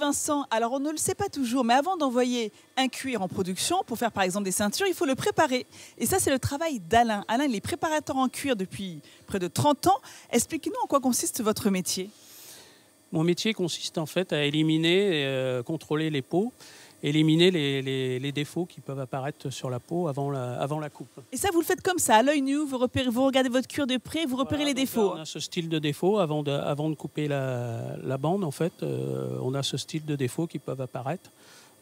Vincent, alors on ne le sait pas toujours, mais avant d'envoyer un cuir en production, pour faire par exemple des ceintures, il faut le préparer. Et ça, c'est le travail d'Alain. Alain, il est préparateur en cuir depuis près de 30 ans. Expliquez-nous en quoi consiste votre métier. Mon métier consiste en fait à éliminer, contrôler les peaux, éliminer les défauts qui peuvent apparaître sur la peau avant la coupe. Et ça, vous le faites comme ça, à l'œil nu, vous regardez votre cuir de près, vous repérez les défauts. Là, on a ce style de défaut avant de couper la bande, en fait. On a ce style de défauts qui peuvent apparaître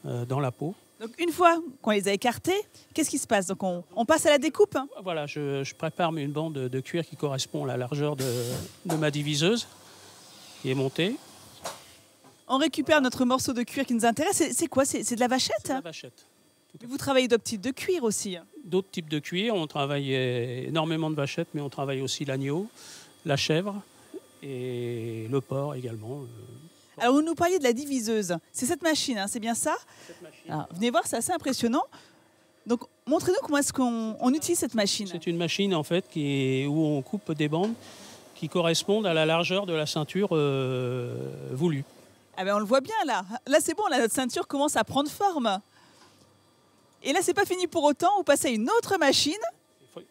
dans la peau. Donc une fois qu'on les a écartés, qu'est-ce qui se passe? Donc on passe à la découpe, hein? Voilà, je prépare une bande de cuir qui correspond à la largeur de ma diviseuse, qui est montée. On récupère notre morceau de cuir qui nous intéresse. C'est quoi? C'est de la vachette? C'est de la vachette. Vous travaillez d'autres types de cuir aussi? D'autres types de cuir. On travaille énormément de vachettes, mais on travaille aussi l'agneau, la chèvre et le porc également. Alors, vous nous parliez de la diviseuse. C'est cette machine, hein, c'est bien ça? Cette machine. Alors, venez voir, c'est assez impressionnant. Donc, montrez-nous comment est-ce qu'on utilise cette machine. C'est une machine en fait où on coupe des bandes qui correspondent à la largeur de la ceinture voulue. Ah ben, on le voit bien là. Là, c'est bon, là, notre ceinture commence à prendre forme. Et là, c'est pas fini pour autant. Vous passez à une autre machine.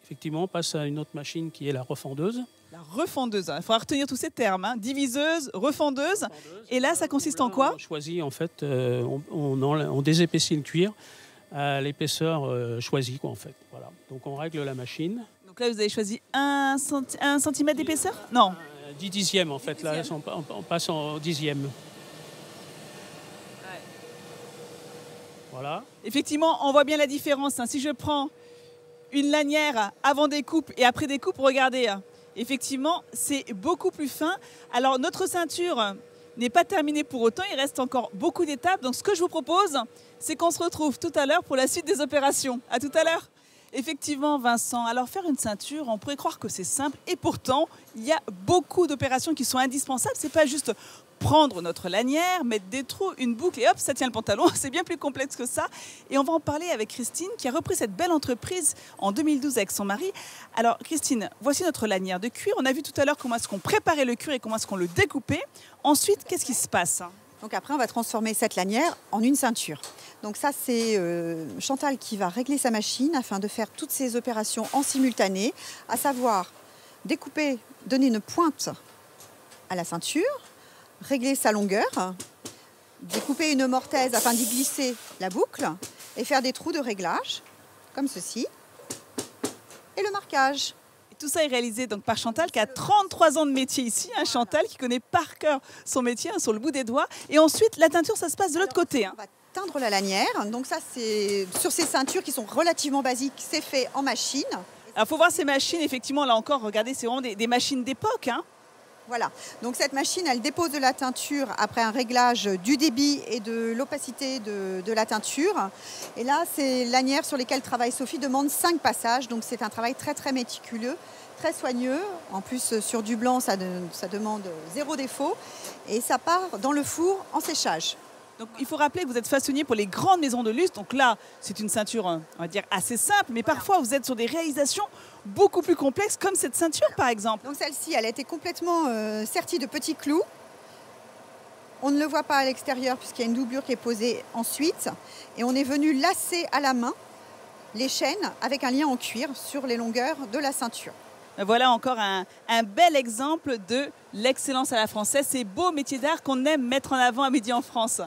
Effectivement, on passe à une autre machine qui est la refendeuse. La refendeuse. Il faudra retenir tous ces termes, hein. Diviseuse, refendeuse. Et là, ça consiste en quoi? On choisit en fait, on désépaissit le cuir à l'épaisseur choisie, quoi, en fait. Voilà. Donc on règle la machine. Donc là, vous avez choisi 1 centimètre d'épaisseur? Non. 10 dixièmes en fait. Là, on passe en dixième. Voilà. Effectivement, on voit bien la différence, hein. Si je prends une lanière avant découpe et après découpe, regardez, hein. Effectivement, c'est beaucoup plus fin. Alors, notre ceinture n'est pas terminée pour autant. Il reste encore beaucoup d'étapes. Donc, ce que je vous propose, c'est qu'on se retrouve tout à l'heure pour la suite des opérations. À tout à l'heure. Effectivement, Vincent, alors faire une ceinture, on pourrait croire que c'est simple. Et pourtant, il y a beaucoup d'opérations qui sont indispensables. Ce n'est pas juste prendre notre lanière, mettre des trous, une boucle et hop, ça tient le pantalon. C'est bien plus complexe que ça. Et on va en parler avec Christine qui a repris cette belle entreprise en 2012 avec son mari. Alors Christine, voici notre lanière de cuir. On a vu tout à l'heure comment est-ce qu'on préparait le cuir et comment est-ce qu'on le découpait. Ensuite, qu'est-ce qui se passe? Donc après, on va transformer cette lanière en une ceinture. Donc ça, c'est Chantal qui va régler sa machine afin de faire toutes ces opérations en simultané, à savoir découper, donner une pointe à la ceinture, régler sa longueur, découper une mortaise afin d'y glisser la boucle et faire des trous de réglage, comme ceci, et le marquage. Et tout ça est réalisé donc par Chantal qui a 33 ans de métier ici, hein, Chantal qui connaît par cœur son métier, hein, sur le bout des doigts. Et ensuite, la teinture, ça se passe de l'autre côté, hein. On va teindre la lanière, donc ça c'est sur ces ceintures qui sont relativement basiques, c'est fait en machine. Alors il faut voir ces machines, effectivement, là encore, regardez, c'est vraiment des machines d'époque, hein. Voilà, donc cette machine, elle dépose de la teinture après un réglage du débit et de l'opacité de la teinture. Et là, ces lanières sur lesquelles travaille Sophie demandent 5 passages, donc c'est un travail très très méticuleux, très soigneux. En plus, sur du blanc, ça demande 0 défaut. Et ça part dans le four en séchage. Donc il faut rappeler que vous êtes façonnier pour les grandes maisons de luxe. Donc là, c'est une ceinture, on va dire, assez simple. Mais parfois, vous êtes sur des réalisations beaucoup plus complexes, comme cette ceinture, par exemple. Donc celle-ci, elle a été complètement sertie de petits clous. On ne le voit pas à l'extérieur puisqu'il y a une doublure qui est posée ensuite. Et on est venu lasser à la main les chaînes avec un lien en cuir sur les longueurs de la ceinture. Voilà encore un bel exemple de l'excellence à la française. Ces beaux métiers d'art qu'on aime mettre en avant à Midi en France.